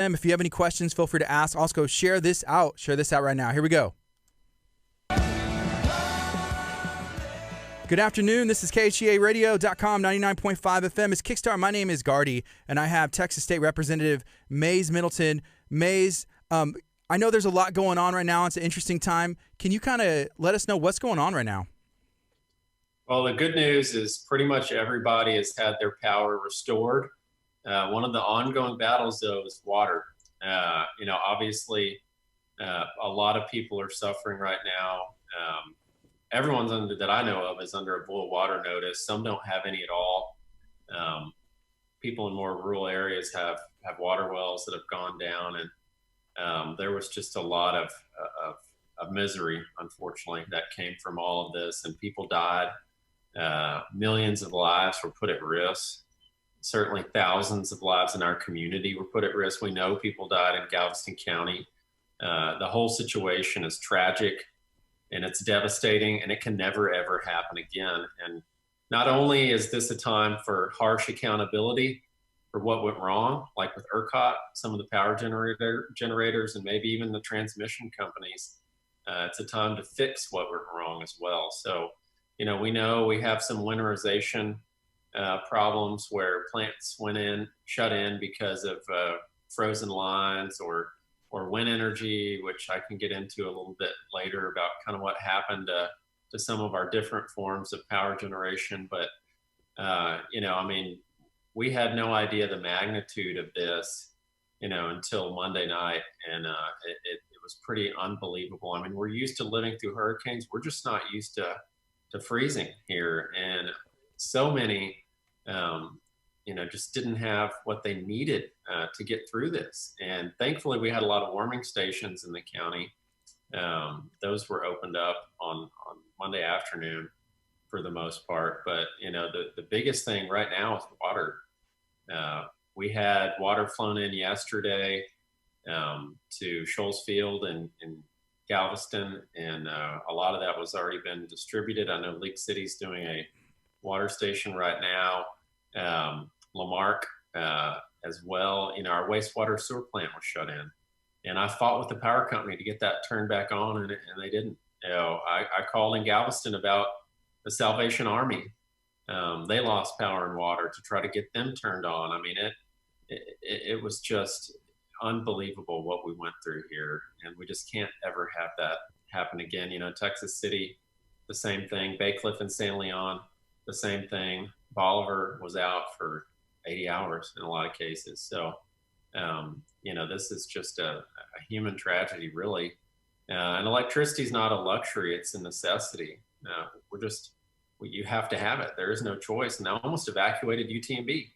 If you have any questions, feel free to ask. Also, share this out. Share this out right now. Here we go. Good afternoon. This is KHEARadio.com, 99.5 FM. It's Kickstart. My name is Gardy, and I have Texas State Representative Mays Middleton. Mays, I know there's a lot going on right now. It's an interesting time. Can you kind of let us know what's going on right now? Well, the good news is pretty much everybody has had their power restored. One of the ongoing battles, though, is water. Obviously, a lot of people are suffering right now. Everyone's that I know of is under a boil water notice. Some don't have any at all. People in more rural areas have water wells that have gone down, and there was just a lot of misery, unfortunately, that came from all of this, and people died. Millions of lives were put at risk. Certainly thousands of lives in our community were put at risk. We know people died in Galveston County. The whole situation is tragic, and it's devastating, and it can never, ever happen again. And not only is this a time for harsh accountability for what went wrong, like with ERCOT, some of the power generators, and maybe even the transmission companies, it's a time to fix what went wrong as well. So, we know we have some winterization problems where plants shut in because of frozen lines or wind energy, which I can get into a little bit later about kind of what happened to some of our different forms of power generation. But, we had no idea the magnitude of this, until Monday night. And it was pretty unbelievable. I mean, we're used to living through hurricanes. We're just not used to freezing here. And so many, just didn't have what they needed to get through this. And thankfully, we had a lot of warming stations in the county. Those were opened up on Monday afternoon for the most part. But, the biggest thing right now is water. We had water flown in yesterday to Shoals Field in Galveston, and a lot of that was already been distributed. I know League City's doing a water station right now. Lamarck as well. Our wastewater sewer plant was shut in, and I fought with the power company to get that turned back on, and they didn't. I called in Galveston about the Salvation Army. They lost power and water to try to get them turned on. I mean, it was just unbelievable what we went through here, and we just can't ever have that happen again. Texas City, the same thing. Bay Cliff and San Leon, the same thing. Bolivar was out for 80 hours in a lot of cases. So, this is just a human tragedy, really. And electricity is not a luxury; it's a necessity. You have to have it. There is no choice. And I almost evacuated UTMB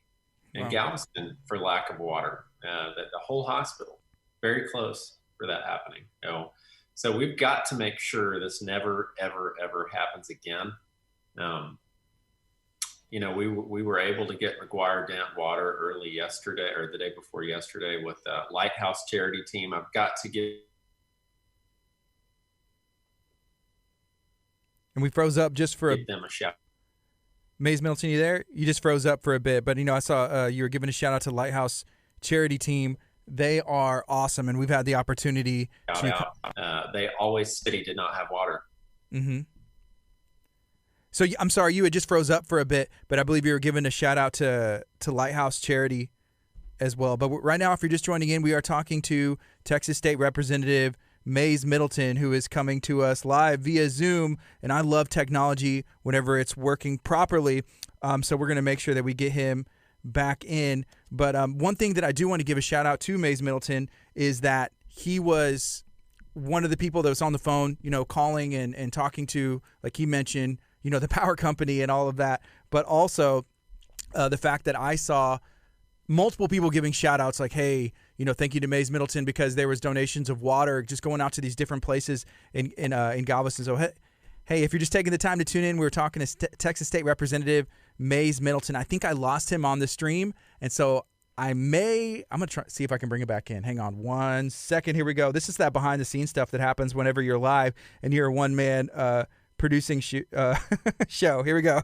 in Galveston for lack of water. The whole hospital, very close for that happening. So we've got to make sure this never, ever, ever happens again. We were able to get McGuire Dent water early yesterday, or the day before yesterday, with the Lighthouse charity team. I've got to give. And we froze up just for them a shout. Mays Middleton, you there? You just froze up for a bit, but I saw you were giving a shout out to Lighthouse charity team. They are awesome, and we've had the opportunity to. They always city did not have water. Mm-hmm. So I'm sorry, you had just froze up for a bit, but I believe you were giving a shout out to Lighthouse charity as well. But right now, if you're just joining in, we are talking to Texas State Representative Mays Middleton, who is coming to us live via Zoom. And I love technology whenever it's working properly. So we're going to make sure that we get him back in. But one thing that I do want to give a shout out to Mays Middleton is that he was one of the people that was on the phone, calling and talking to, like he mentioned, the power company and all of that. But also the fact that I saw multiple people giving shout outs like, hey, thank you to Mays Middleton, because there was donations of water just going out to these different places in Galveston. So, hey, if you're just taking the time to tune in, we were talking to Texas State Representative Mays Middleton. I think I lost him on the stream, and so I'm going to try see if I can bring it back in. Hang on one second. Here we go. This is that behind-the-scenes stuff that happens whenever you're live and you're a one-man producing show. Here we go.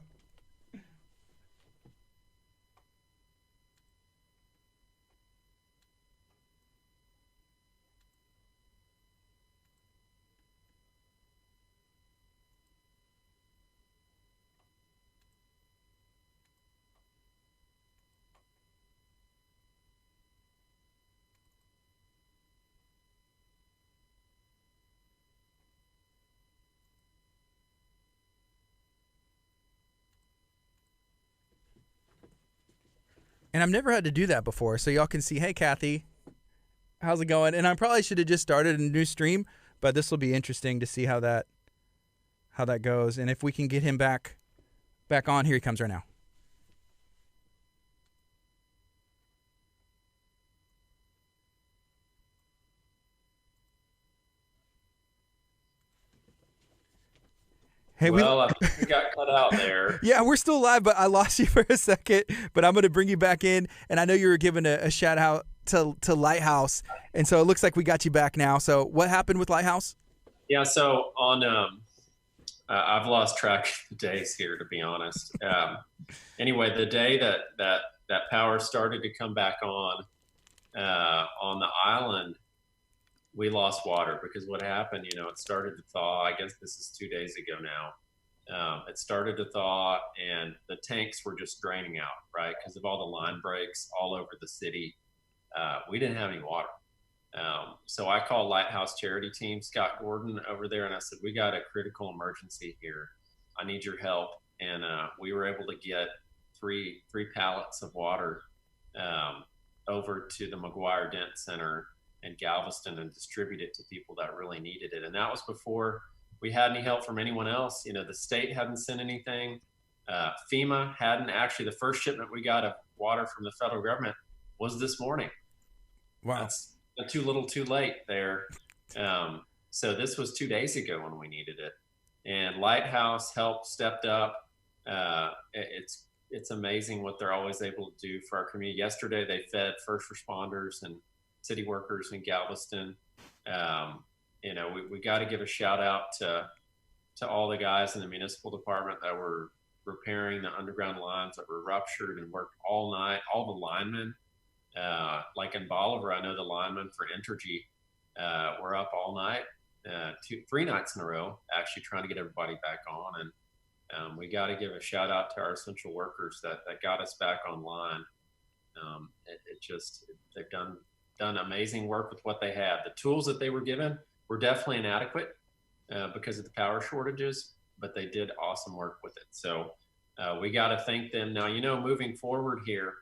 And I've never had to do that before, so y'all can see, hey, Kathy, how's it going? And I probably should have just started a new stream, but this will be interesting to see how that goes. And if we can get him back on, here he comes right now. Hey, well, I think we got cut out there. Yeah, we're still live, but I lost you for a second. But I'm going to bring you back in, and I know you were giving a shout out to Lighthouse, and so it looks like we got you back now. So what happened with Lighthouse? Yeah, so on I've lost track of the days here, to be honest. Anyway, the day that power started to come back on the island, we lost water because what happened, it started to thaw. I guess this is 2 days ago now. It started to thaw and the tanks were just draining out, right? Because of all the line breaks all over the city. We didn't have any water. So I called Lighthouse Charity Team, Scott Gordon over there, and I said, we got a critical emergency here. I need your help. And we were able to get three pallets of water over to the McGuire Dent Center in Galveston and distribute it to people that really needed it. And that was before we had any help from anyone else. The state hadn't sent anything. FEMA hadn't. Actually, the first shipment we got of water from the federal government was this morning. Wow. That's too little too late there. So this was 2 days ago when we needed it. And Lighthouse helped, stepped up. It's amazing what they're always able to do for our community. Yesterday, they fed first responders and city workers in Galveston. We got to give a shout out to all the guys in the municipal department that were repairing the underground lines that were ruptured and worked all night. All the linemen, like in Bolivar, I know the linemen for Entergy were up all night, 3 nights in a row, actually trying to get everybody back on. And we got to give a shout out to our essential workers that got us back online. They've done amazing work with what they had. The tools that they were given were definitely inadequate because of the power shortages, but they did awesome work with it. So we got to thank them. Now, moving forward here,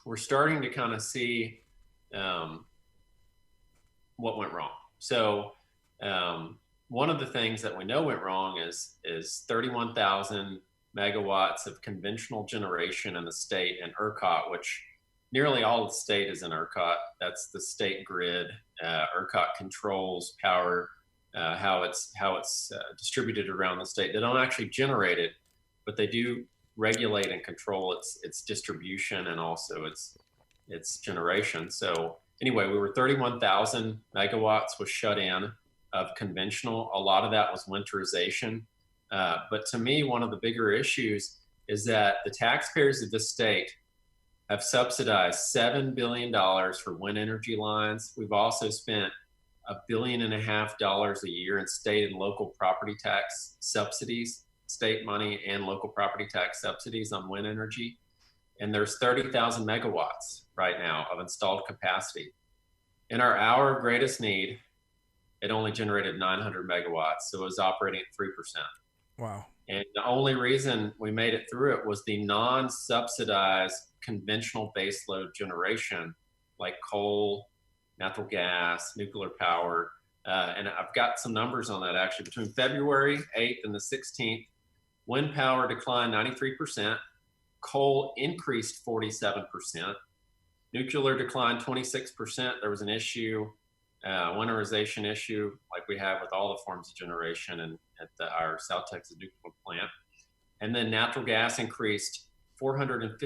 we're starting to kind of see what went wrong. So one of the things that we know went wrong is 31,000 megawatts of conventional generation in the state and ERCOT, which nearly all of the state is in ERCOT. That's the state grid. ERCOT controls power, how it's distributed around the state. They don't actually generate it, but they do regulate and control its distribution and also its generation. So anyway, we were 31,000 megawatts was shut in of conventional. A lot of that was winterization. But to me, one of the bigger issues is that the taxpayers of this state have subsidized $7 billion for wind energy lines. We've also spent $1.5 billion a year in state and local property tax subsidies, state money and local property tax subsidies on wind energy. And there's 30,000 megawatts right now of installed capacity. In our hour of greatest need, it only generated 900 megawatts, so it was operating at 3%. Wow. And the only reason we made it through it was the non-subsidized conventional baseload generation like coal, natural gas, nuclear power. And I've got some numbers on that actually. Between February 8th and the 16th, wind power declined 93%, coal increased 47%, nuclear declined 26%. There was an issue, winterization issue, like we have with all the forms of generation and at our South Texas nuclear plant. And then natural gas increased 450%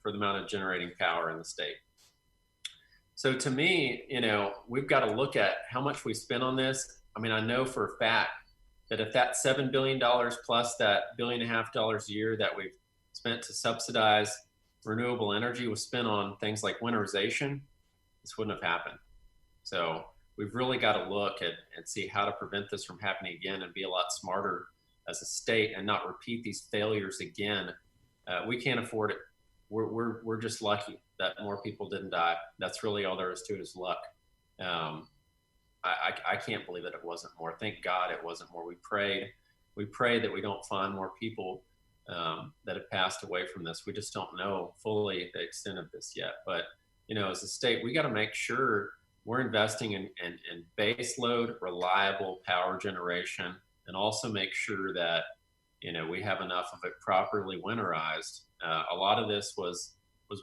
for the amount of generating power in the state. So to me, we've got to look at how much we spend on this. I mean, I know for a fact that if that $7 billion plus that $1.5 billion a year that we've spent to subsidize renewable energy was spent on things like winterization, this wouldn't have happened. So we've really got to look at and see how to prevent this from happening again and be a lot smarter as a state and not repeat these failures again. We can't afford it. We're just lucky that more people didn't die. That's really all there is to it, is luck. I can't believe that it wasn't more. Thank God it wasn't more. We prayed that we don't find more people that have passed away from this. We just don't know fully the extent of this yet. But, as a state, we got to make sure we're investing in base load, reliable power generation, and also make sure that, we have enough of it properly winterized. A lot of this was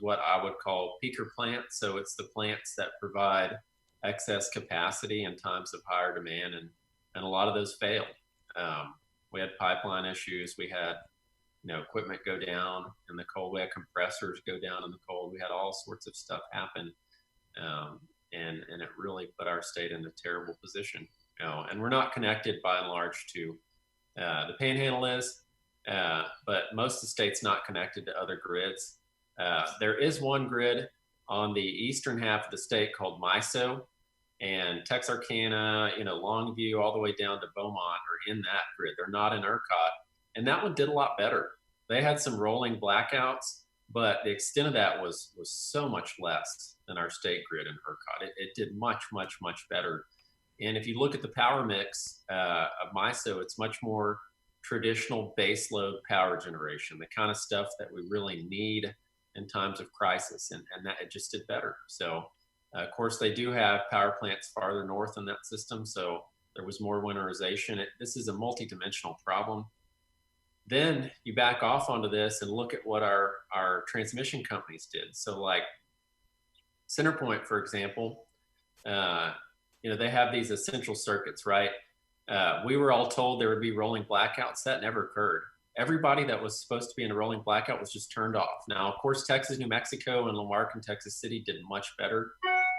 what I would call peaker plants. So it's the plants that provide excess capacity in times of higher demand, and a lot of those failed. We had pipeline issues. We had equipment go down in the cold. We had compressors go down in the cold. We had all sorts of stuff happen, and it really put our state in a terrible position. And we're not connected by and large to the Panhandle is, but most of the state's not connected to other grids. There is one grid on the eastern half of the state called MISO, and Texarkana, Longview, all the way down to Beaumont are in that grid. They're not in ERCOT, and that one did a lot better. They had some rolling blackouts, but the extent of that was so much less than our state grid in ERCOT. It did much, much, much better. And if you look at the power mix of MISO, it's much more traditional baseload power generation, the kind of stuff that we really need in times of crisis, and that it just did better. So, of course, they do have power plants farther north in that system, so there was more winterization. This is a multidimensional problem. Then you back off onto this and look at what our transmission companies did. So like CenterPoint, for example, they have these essential circuits, right? We were all told there would be rolling blackouts. That never occurred. Everybody that was supposed to be in a rolling blackout was just turned off. Now, of course, Texas, New Mexico, and Lamarck and Texas City did much better.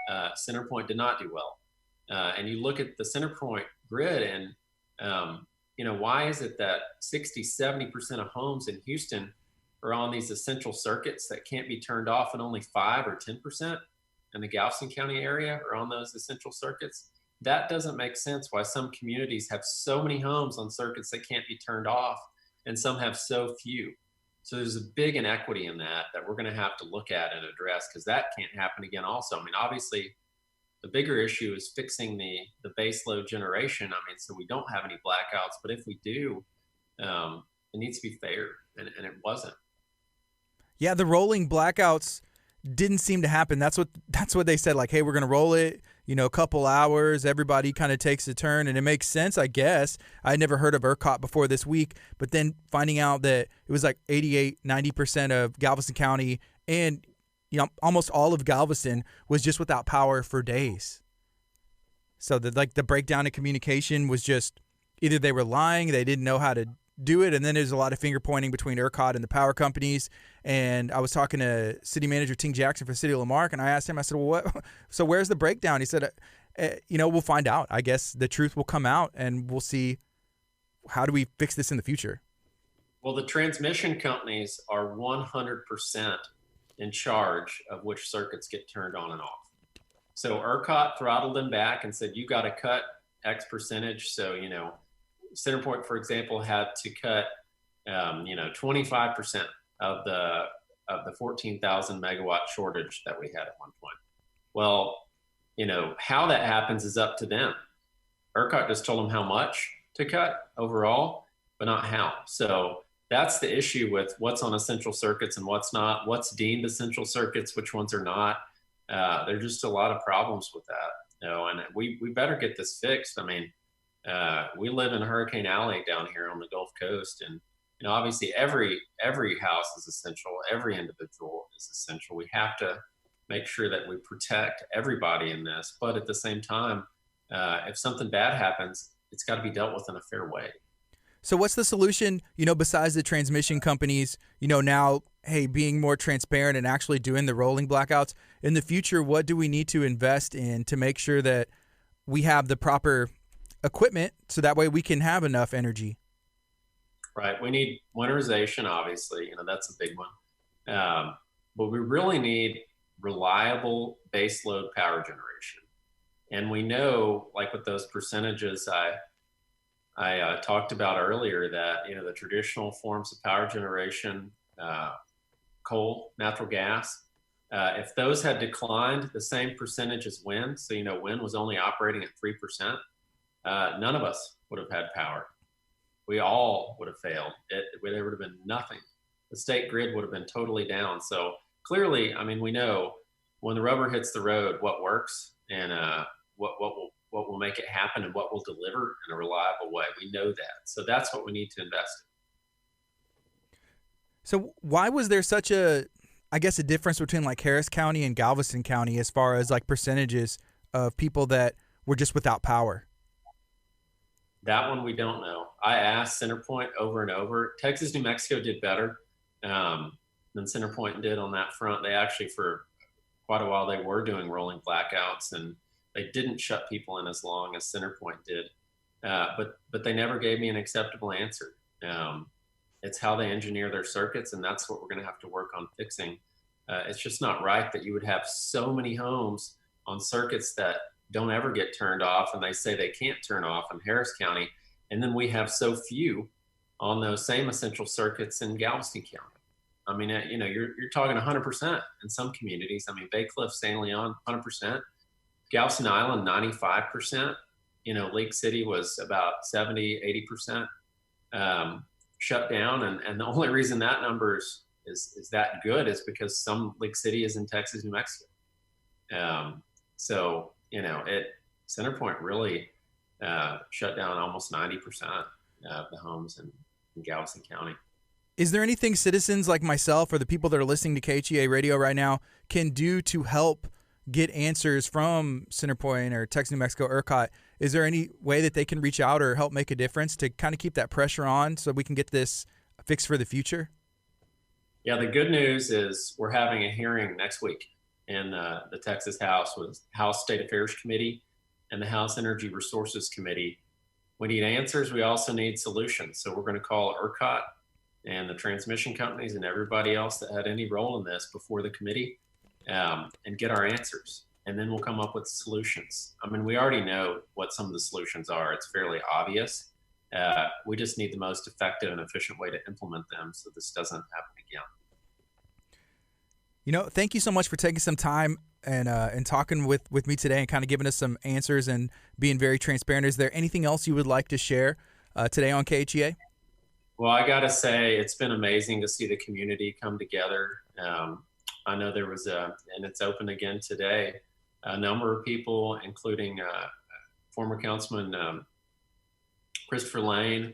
CenterPoint did not do well. And you look at the CenterPoint grid, and why is it that 60-70% of homes in Houston are on these essential circuits that can't be turned off, and only 5 or 10% in the Galveston County area are on those essential circuits? That doesn't make sense why some communities have so many homes on circuits that can't be turned off, and some have so few. So there's a big inequity in that we're going to have to look at and address, because that can't happen again also. I mean, obviously, the bigger issue is fixing the base load generation. I mean, so we don't have any blackouts, but if we do, it needs to be fair, and it wasn't. Yeah, the rolling blackouts didn't seem to happen. That's what they said, like, hey, we're going to roll it, a couple hours, everybody kind of takes a turn, and it makes sense, I guess. I had never heard of ERCOT before this week, but then finding out that it was like 88-90% of Galveston County and almost all of Galveston was just without power for days. So the breakdown in communication was just either they were lying, they didn't know how to do it, and then there's a lot of finger pointing between ERCOT and the power companies. And I was talking to City Manager Ting Jackson for City of Lamarck, and I asked him, I said, well, what? So where's the breakdown? He said, we'll find out. I guess the truth will come out, and we'll see how do we fix this in the future. Well, the transmission companies are 100% in charge of which circuits get turned on and off. So ERCOT throttled them back and said, you got to cut X percentage. So, CenterPoint, for example, had to cut, 25% of the 14,000 megawatt shortage that we had at one point. Well, how that happens is up to them. ERCOT just told them how much to cut overall, but not how. So that's the issue with what's on essential circuits and what's not, what's deemed essential circuits, which ones are not. There are just a lot of problems with that, and we better get this fixed. I mean, we live in Hurricane Alley down here on the Gulf Coast, and obviously every house is essential. Every individual is essential. We have to make sure that we protect everybody in this, but at the same time, if something bad happens, it's got to be dealt with in a fair way. So what's the solution, besides the transmission companies, now, hey, being more transparent and actually doing the rolling blackouts? In the future, what do we need to invest in to make sure that we have the proper equipment so that way we can have enough energy? Right. We need winterization, obviously. That's a big one. But we really need reliable baseload power generation. And we know, like with those percentages I talked about earlier, that the traditional forms of power generation, coal, natural gas, if those had declined the same percentage as wind, so wind was only operating at 3%, none of us would have had power. we all would have failed. There would have been nothing. The state grid would have been totally down. So clearly, I mean, we know when the rubber hits the road, what works and what will make it happen and what will deliver in a reliable way. We know that. So that's what we need to invest in. So why was there such a difference between like Harris County and Galveston County as far as like percentages of people that were just without power? That one we don't know. I asked Centerpoint over and over. Texas, New Mexico did better than Centerpoint did on that front. They actually, for quite a while, they were doing rolling blackouts, and they didn't shut people in as long as Centerpoint did. But they never gave me an acceptable answer. It's how they engineer their circuits, and that's what we're going to have to work on fixing. It's just not right that you would have so many homes on circuits that don't ever get turned off, and they say they can't turn off in Harris County, and then we have so few on those same essential circuits in Galveston County. I mean, you're talking 100% in some communities. I mean, Bay Cliff, San Leon, 100%. Galveston Island, 95%. Lake City was about 70, 80% shut down, and the only reason that number is that good is because some Lake City is in Texas, New Mexico. So Centerpoint really shut down almost 90% of the homes in Galveston County. Is there anything citizens like myself or the people that are listening to KHEA radio right now can do to help get answers from Centerpoint or Texas, New Mexico, ERCOT? Is there any way that they can reach out or help make a difference to kind of keep that pressure on so we can get this fixed for the future? Yeah, the good news is we're having a hearing next week in the Texas House with House State Affairs Committee and the House Energy Resources Committee. We need answers. We also need solutions. So we're going to call ERCOT and the transmission companies and everybody else that had any role in this before the committee and get our answers. And then we'll come up with solutions. I mean, we already know what some of the solutions are. It's fairly obvious. We just need the most effective and efficient way to implement them so this doesn't happen again. Thank you so much for taking some time and talking with me today and kind of giving us some answers and being very transparent. Is there anything else you would like to share today on KHEA? Well, I got to say, it's been amazing to see the community come together. I know there was and it's open again today, a number of people, including former Councilman Christopher Lane,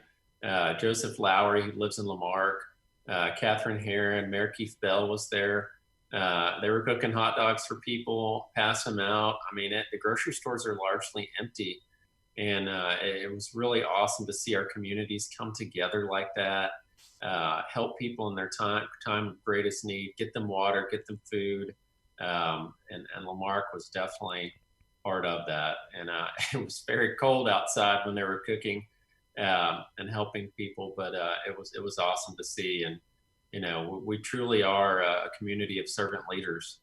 Joseph Lowry, who lives in Lamarck, Catherine Herron, Mayor Keith Bell was there. They were cooking hot dogs for people, passing them out. I mean, the grocery stores are largely empty. And it was really awesome to see our communities come together like that, help people in their time of greatest need, get them water, get them food. And Lamarck was definitely part of that. And it was very cold outside when they were cooking and helping people, but it was awesome to see. And we truly are a community of servant leaders,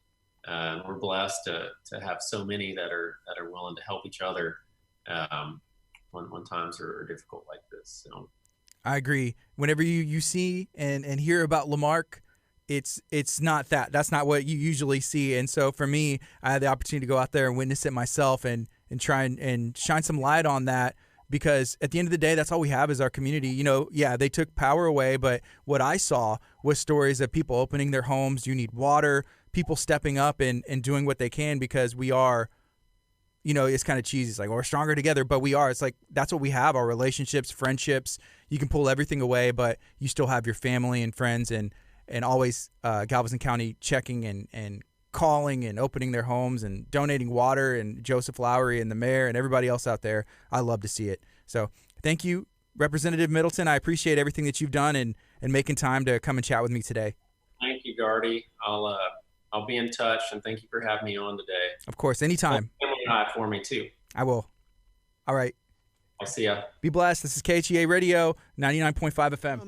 and we're blessed to have so many that are willing to help each other when times are difficult like this. So. I agree. Whenever you see and hear about Lamarck, it's not that. That's not what you usually see. And so for me, I had the opportunity to go out there and witness it myself and try and shine some light on that. Because at the end of the day, that's all we have is our community. They took power away, but what I saw was stories of people opening their homes. You need water, people stepping up and doing what they can because we are, it's kind of cheesy. It's like, we're stronger together, but we are. It's like, that's what we have, our relationships, friendships. You can pull everything away, but you still have your family and friends and always Galveston County checking and calling and opening their homes and donating water, and Joseph Lowry and the mayor and everybody else out there. I love to see it. So thank you, Representative Middleton. I appreciate everything that you've done and making time to come and chat with me today. Thank you, Gardy. I'll be in touch, and thank you for having me on today. Of course, anytime. For me too. I will. All right. I'll see ya. Be blessed. This is KHEA Radio, 99.5 FM.